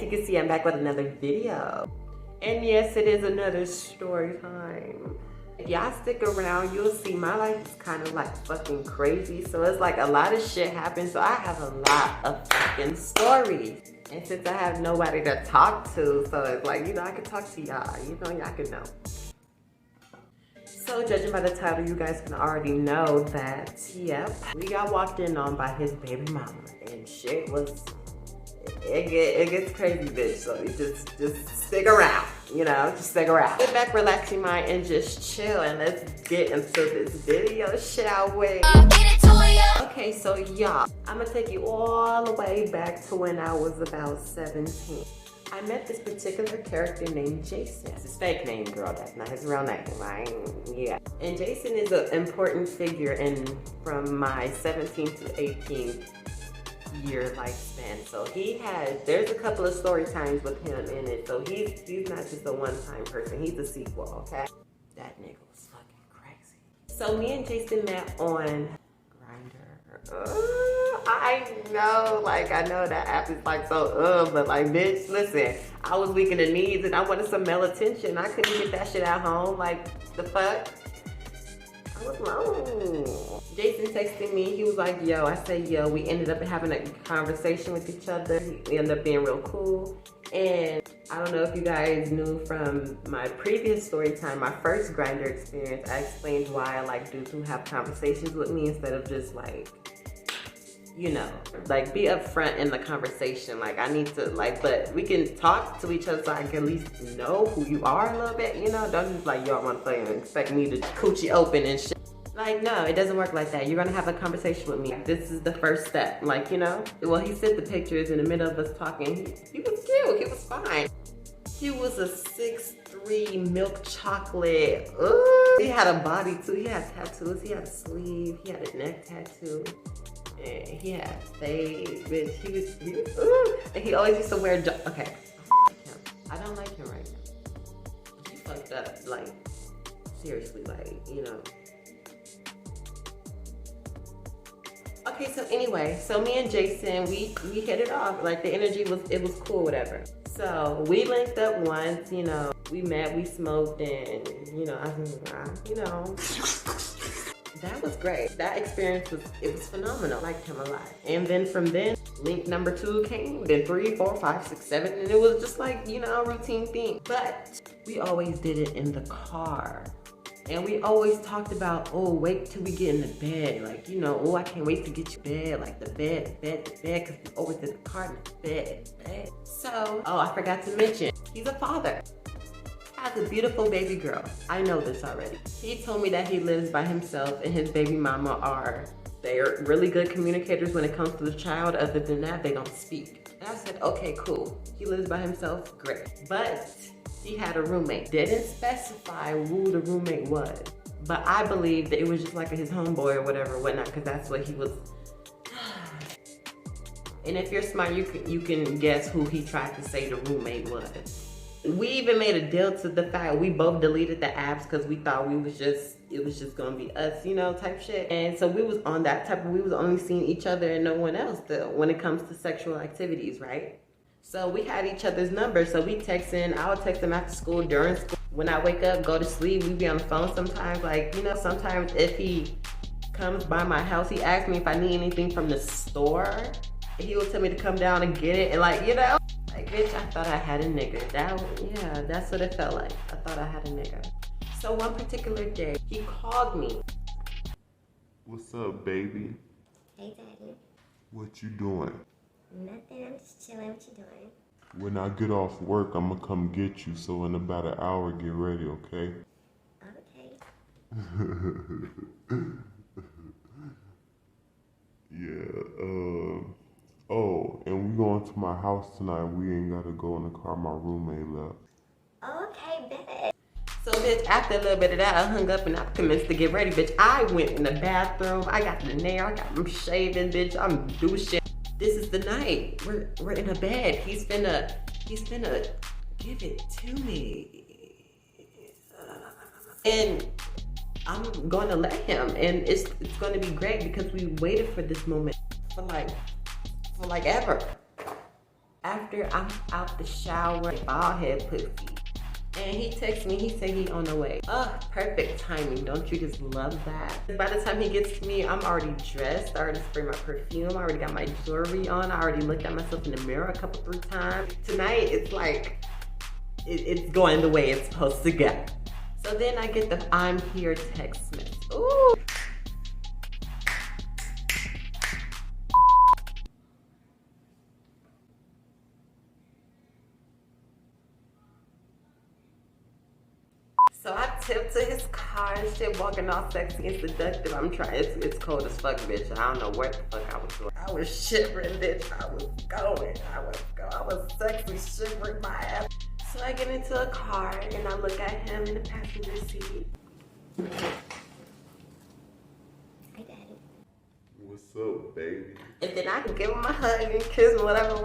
you can see, I'm back with another video. And yes, it is another story time. If y'all stick around, you'll see my life is kind of like fucking crazy. So it's like a lot of shit happens. So I have a lot of fucking stories. And since I have nobody to talk to, so it's like, you know, I can talk to y'all. You know, y'all can know. So judging by the title, you guys can already know that, yep, we got walked in on by his baby mama. And shit was, it gets crazy, bitch. So you just stick around, you know, just stick around. Sit back, relax your mind, and just chill. And let's get into this video, shall we? Okay, so y'all, I'm gonna take you all the way back to when I was about 17. I met this particular character named Jayson. It's his fake name, girl. That's not his real name, right? Yeah. And Jayson is an important figure from my 17th to 18th year lifespan. So there's a couple of story times with him in it. So he's not just a one-time person. He's a sequel, okay? That nigga was fucking crazy. So me and Jayson met on I know, like, I know that app is like so, but like, bitch, listen, I was weak in the knees and I wanted some male attention. I couldn't get that shit at home. Like, the fuck? I was wrong. Jayson texted me. He was like, yo. I said, yo. We ended up having a conversation with each other. We ended up being real cool. And I don't know if you guys knew from my previous story time, my first Grindr experience, I explained why I like dudes who have conversations with me instead of just like, you know, like be upfront in the conversation. Like I need to like, but we can talk to each other so I can at least know who you are a little bit, you know? Don't just like, y'all want to play and expect me to coochie open and shit. Like, no, it doesn't work like that. You're gonna have a conversation with me. This is the first step, like, you know? Well, he sent the pictures in the middle of us talking. He was cute, he was fine. He was a 6'3" milk chocolate. Ooh. He had a body too, he had tattoos, he had a sleeve, he had a neck tattoo. And he had fade, bitch. He was ooh. And he always used to wear, okay, I don't like him right now. He fucked up, like, seriously, like, you know. Okay, so anyway, so me and Jayson, we hit it off. Like the energy was cool, whatever. So we linked up once, you know, we met, we smoked, and you know, that was great. That experience was phenomenal. I liked him a lot. And then from then, link number 2 came, then 3, 4, 5, 6, 7, and it was just like, you know, a routine thing. But we always did it in the car. And we always talked about, oh, wait till we get in the bed. Like, you know, oh, I can't wait to get you bed. Like the bed, because we always did the car in the bed. So, oh, I forgot to mention, he's a father. Has a beautiful baby girl. I know this already. He told me that he lives by himself and his baby mama they're really good communicators when it comes to the child. Other than that, they don't speak. And I said, okay, cool. He lives by himself, great. But he had a roommate. Didn't specify who the roommate was. But I believe that it was just like his homeboy or whatever, whatnot, because that's what he was. And if you're smart, you can guess who he tried to say the roommate was. We even made a deal to the fact we both deleted the apps because we thought it was just gonna be us, you know, type shit. And so we was on that type of, we was only seeing each other and no one else when it comes to sexual activities, right? So we had each other's numbers, so we texting. I would text him after school, during school. When I wake up, go to sleep, we be on the phone sometimes. Like, you know, sometimes if he comes by my house, he asks me if I need anything from the store. He will tell me to come down and get it, and like, you know, like, bitch, I thought I had a nigga. Yeah, that's what it felt like. I thought I had a nigga. So one particular day, he called me. What's up, baby? Hey, Daddy. What you doing? Nothing, I'm just chilling. What you doing? When I get off work, I'm gonna come get you, so in about an hour, get ready, okay? Okay. Yeah, oh, and we going to my house tonight. We ain't gotta go in the car. My roommate left. Okay, bet. So, bitch, after a little bit of that, I hung up and I commenced to get ready, bitch. I went in the bathroom. I got the nail. I got them shaving, bitch. I'm douching. This is the night. We're in a bed. He's finna give it to me. And I'm going to let him. And it's going to be great because we waited for this moment for like ever. after I'm out the shower, bald head pussy. And he texts me, he said he on the way. Oh, perfect timing. Don't you just love that? By the time he gets to me, I'm already dressed. I already sprayed my perfume. I already got my jewelry on. I already looked at myself in the mirror a couple, 3 times. Tonight, it's like, it's going the way it's supposed to go. So then I get the I'm here text message. Ooh. So I tip to his car and shit, walking all sexy and seductive. I'm trying, it's cold as fuck, bitch. I don't know what the fuck I was doing. I was shivering, bitch. I was sexy shivering my ass. So I get into a car and I look at him in the passenger seat. Hi, Daddy. What's up, baby? And then I can give him a hug and kiss, whatever.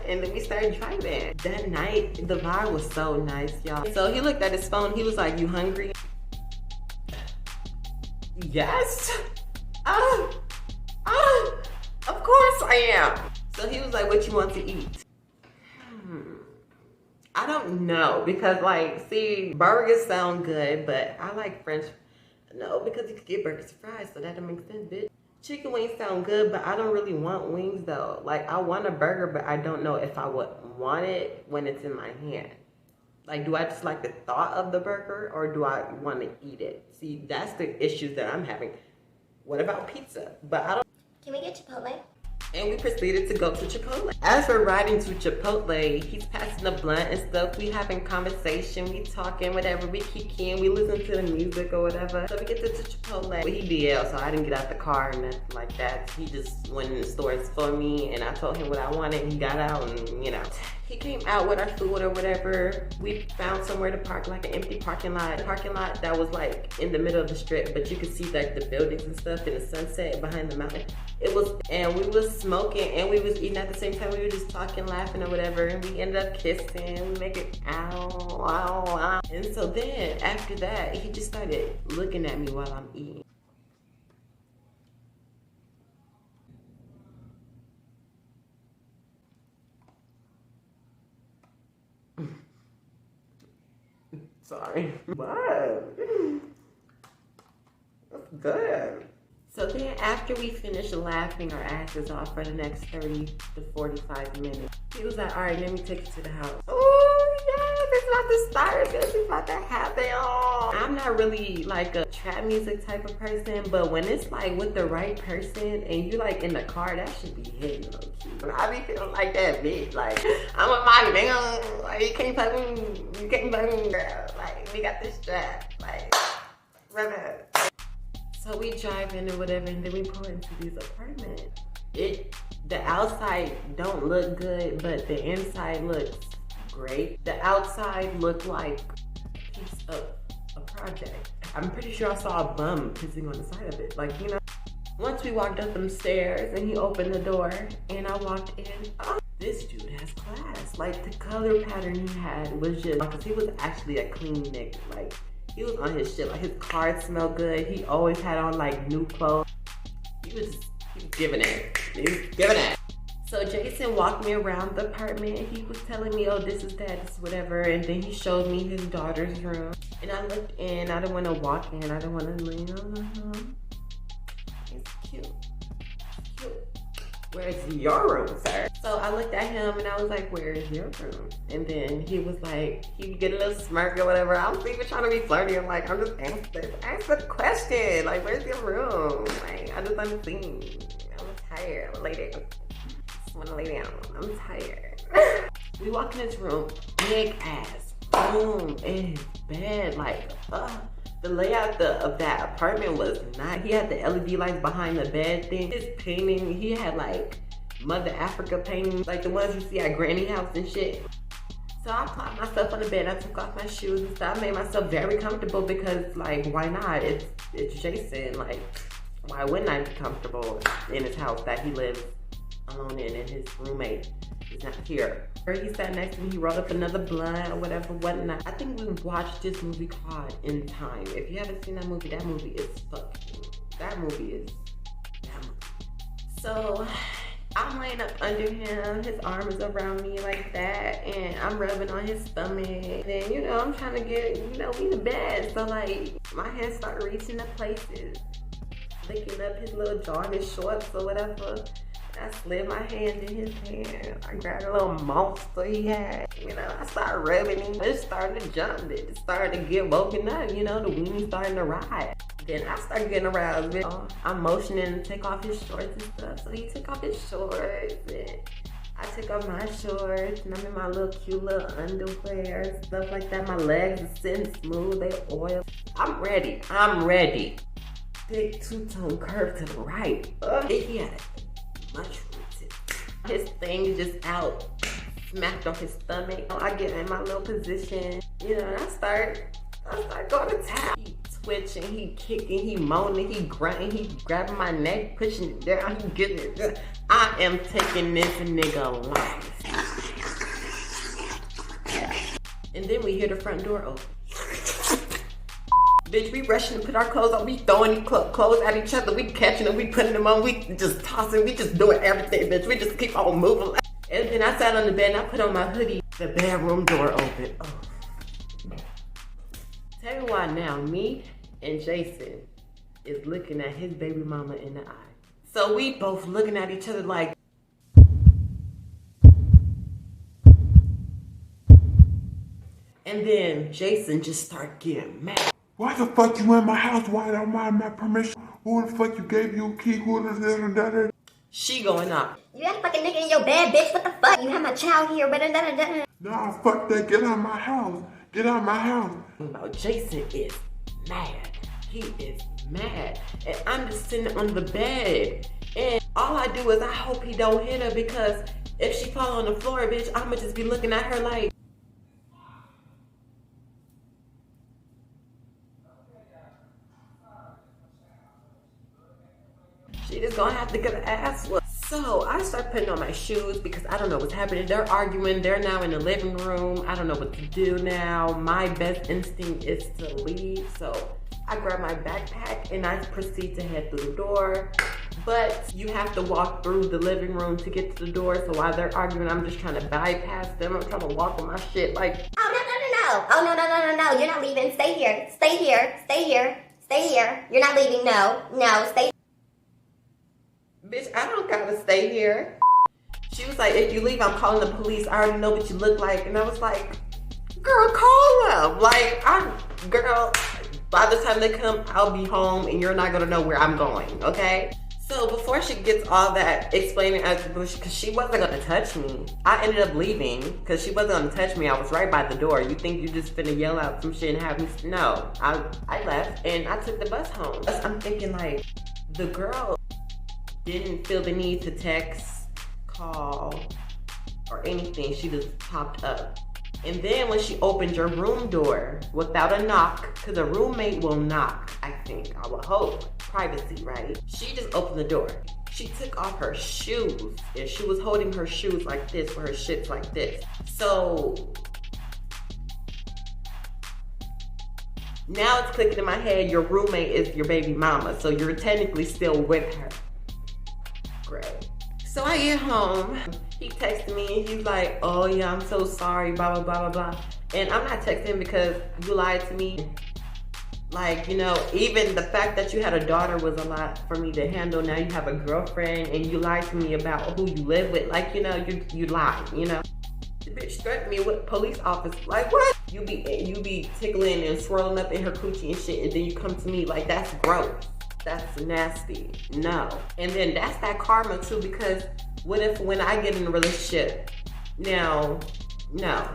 And then we started driving. That night, the vibe was so nice, y'all. So he looked at his phone. He was like, you hungry? Yes. Of course I am. So he was like, what you want to eat? I don't know, because like, see, burgers sound good, but I like French. No, because you could get burgers and fries, so that don't make sense, bitch. Chicken wings sound good, but I don't really want wings though. Like, I want a burger, but I don't know if I would want it when it's in my hand. Like, do I just like the thought of the burger, or do I want to eat it? See, that's the issues that I'm having. What about pizza? But I don't. Can we get Chipotle? And we proceeded to go to Chipotle. As we're riding to Chipotle, he's passing the blunt and stuff. We having conversation, we talking, whatever. We kicking, we listen to the music or whatever. So we get to Chipotle. Well, he DL, so I didn't get out the car and nothing like that. He just went in the stores for me, and I told him what I wanted. He got out, and you know. He came out with our food or whatever. We found somewhere to park, like an empty parking lot. A parking lot that was like in the middle of the strip, but you could see like the buildings and stuff in the sunset behind the mountain. It was, and we was smoking and we was eating at the same time. We were just talking, laughing or whatever, and we ended up kissing. We make it ow, ow, ow. And so then after that, he just started looking at me while I'm eating. Sorry. What? That's good. So then after we finished laughing our asses off for the next 30 to 45 minutes, he was like, all right, let me take you to the house. Oh, yes, it's about to start. It's about to happen. Oh. I'm not really like a trap music type of person, but when it's like with the right person and you like in the car, that should be hitting low key. I be feeling like that bitch. Like, I'm with my nigga. Like, you can't fuck me, girl. Like, we got this strap. Like, run it. So we drive in or whatever, and then we pull into these apartments. The outside don't look good, but the inside looks great. The outside looked like a piece of a project. I'm pretty sure I saw a bum pissing on the side of it. Like, you know. Once we walked up them stairs and he opened the door and I walked in, oh, this dude has class. Like, the color pattern he had was just, because he was actually a clean nigga. Like, he was on his shit. Like, his car smelled good. He always had on like new clothes. He was giving it. He was giving it. So Jayson walked me around the apartment. He was telling me, oh, this is that, this is whatever. And then he showed me his daughter's room. And I looked in. I didn't want to walk in. I didn't want to lean on. It's cute. Cute. Where's your room, sir? So I looked at him and I was like, where is your room? And then he was like, he'd get a little smirk or whatever. I was even trying to be flirty. I'm like, I'm just answer the question. Like, where's your room? Like, I just unseen. I'm tired. I'm a lady. I just want to lay down. I'm tired. We walk in his room, big ass, boom, in his bed, like, the layout of that apartment was not, he had the LED lights behind the bed thing. His painting, he had like Mother Africa paintings, like the ones you see at Granny House and shit. So I plopped myself on the bed, I took off my shoes and stuff. I made myself very comfortable because, like, why not? It's Jayson. Like, why wouldn't I be comfortable in his house that he lives alone in and his roommate is not here? He sat next to me, he rolled up another blunt or whatever, whatnot. I think we watched this movie called In Time. If you haven't seen that movie is fucking, that movie. So I'm laying up under him, his arm is around me like that, and I'm rubbing on his stomach. And you know, I'm trying to get, you know, we in the bed. So like, my hands start reaching up places, licking up his little jaw, his shorts or whatever. I slid my hand in his hand. I grabbed a little monster he had. You know, I started rubbing him. It started to jump. It started to get woken up. You know, the weenie starting to ride. Then I started getting aroused. I'm motioning to take off his shorts and stuff. So he took off his shorts. And I took off my shorts. And I'm in my little cute little underwear and stuff like that. My legs are sitting smooth. They oil. I'm ready. I'm ready. Big two-tone curve to the right. He had it. Mushroom tip. His thing is just out, smacked on his stomach. I get in my little position, you know, and I start going to tap. He twitching, he kicking, he moaning, he grunting, he grabbing my neck, pushing it down, he getting it down. I am taking this nigga life. And then we hear the front door open. Bitch, we rushing to put our clothes on. We throwing clothes at each other. We catching them. We putting them on. We just tossing. We just doing everything, bitch. We just keep on moving. And then I sat on the bed and I put on my hoodie. The bedroom door open. Oh. Tell you why now. Me and Jayson is looking at his baby mama in the eye. So we both looking at each other like. And then Jayson just start getting mad. Why the fuck you in my house? Why don't mind my permission? Who the fuck you gave you a key? Who is this and that? She going up. You got a fucking nigga in your bed, bitch. What the fuck? You have my child here. Nah, fuck that. Get out of my house. Get out of my house. About Jayson is mad. He is mad. And I'm just sitting on the bed. And all I do is I hope he don't hit her, because if she fall on the floor, bitch, I'ma just be looking at her like. She just gonna have to get her ass whooped. So I start putting on my shoes because I don't know what's happening. They're arguing. They're now in the living room. I don't know what to do now. My best instinct is to leave. So I grab my backpack and I proceed to head through the door. But you have to walk through the living room to get to the door. So while they're arguing, I'm just trying to bypass them. I'm trying to walk on my shit like. Oh, no. Oh, no. You're not leaving. Stay here. Stay here. Stay here. Stay here. You're not leaving. No, stay. Bitch, I don't gotta stay here. She was like, if you leave, I'm calling the police. I already know what you look like. And I was like, girl, call them. Like, girl, by the time they come, I'll be home and you're not gonna know where I'm going, okay? So before she gets all that explaining as to bush, because she wasn't gonna touch me, I ended up leaving because she wasn't gonna touch me. I was right by the door. You think you just finna yell out some shit and have me? No, I left and I took the bus home. I'm thinking like, the girl didn't feel the need to text, call, or anything. She just popped up. And then when she opened your room door without a knock, because a roommate will knock, I think, I would hope. Privacy, right? She just opened the door. She took off her shoes, and she was holding her shoes like this for her shits like this. So now it's clicking in my head, your roommate is your baby mama, so you're technically still with her. Great. So I get home, he texted me, he's like, oh yeah, I'm so sorry, blah, blah, blah, blah, blah. And I'm not texting him because you lied to me. Like, you know, even the fact that you had a daughter was a lot for me to handle. Now you have a girlfriend and you lied to me about who you live with. Like, you know, you lied, you know. The bitch threatened me with police officer. Like, what? You be tickling and swirling up in her coochie and shit, and then you come to me like, that's gross. That's nasty. No. And then that's that karma too, because what if when I get in a relationship, now, no.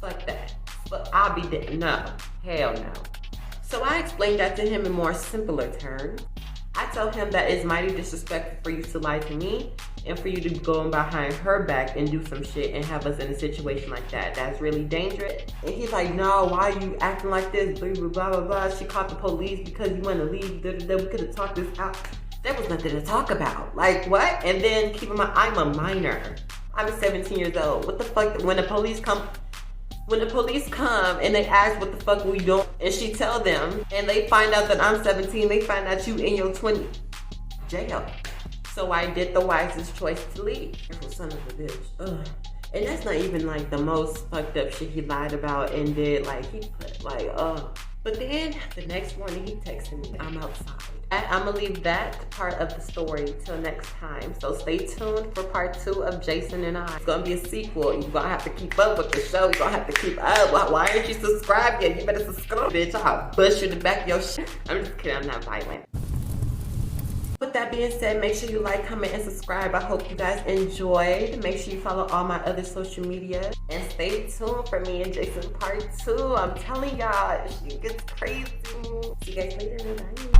Fuck that. But I'll be dead. No. Hell no. So I explained that to him in more simpler terms. I told him that it's mighty disrespectful for you to lie to me and for you to go behind her back and do some shit and have us in a situation like that. That's really dangerous. And he's like, no, why are you acting like this? Blah, blah, blah, blah, blah. She called the police because you want to leave. Da, da, da. We could have talked this out. There was nothing to talk about. Like, what? And then keep in mind, I'm a minor. I'm 17 years old. What the fuck? When the police come and they ask what the fuck we doing, and she tell them, and they find out that I'm 17, they find out you in your 20s. Jail. So I did the wisest choice to leave. Son of a bitch. Ugh. And that's not even like the most fucked up shit he lied about and did. Like he put like, But then the next morning he texted me, I'm outside. I'm gonna leave that part of the story till next time. So stay tuned for part 2 of Jayson and I. It's gonna be a sequel. You're gonna have to keep up with the show. You're gonna have to keep up. Why aren't you subscribed yet? You better subscribe, bitch. I'll bust you in the back of your shit. I'm just kidding, I'm not violent. With that being said, make sure you like, comment, and subscribe. I hope you guys enjoyed. Make sure you follow all my other social media. And stay tuned for me and Jayson part 2. I'm telling y'all, she gets crazy. See you guys later. Bye.